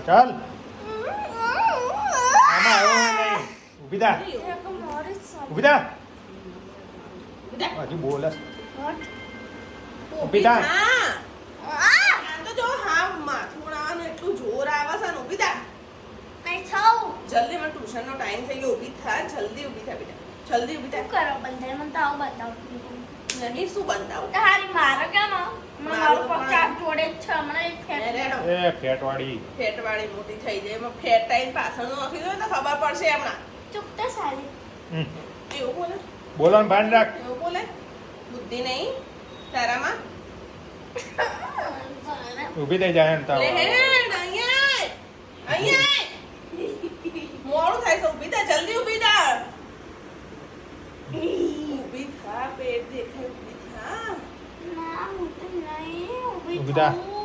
ચાલ આમાં આવ્યો નહીં ઊભી થા ઊભી થા હજુ બોલે ઊભી થા તો જો હા માથું ઉડાવવાનું એટલું જોર આવે છે ને ઊભી થા નહીં થાઉં જલ્દી મને ટ્યુશનનો ટાઈમ થઈ ગયો ઊભી થા જલ્દી ઊભી થા બેટા જલ્દી ઊભી શું થા કરો બંધાય મને તો આવું બતાવું નહીં શું બંધાવું તારી મારે કેમ મારું પગ ચાર જોડે જ છે હમણાં એક ફેટ રેડો એ ફેટવાળી ફેટવાળી મોટી થઈ જાય એમાં ફેટ ટાઈમ પાછળનું નાખી દો તો ખબર પડશે હમણાં ચૂપ તો સાલી એવું બોલે બોલવાનું ભાન રાખ એવું બોલે બુદ્ધિ નહીં તારામાં ઊભી થઈ જાય એમ તાવ લે હેડ અહીંયા અહીંયા મોડું થાય છે ઊભી થા જલ્દી ઊભી થા ઊભી થા પેટ દેખાય ઊભી થા ના હું તો નહીં ઊભી થા. થાઉં.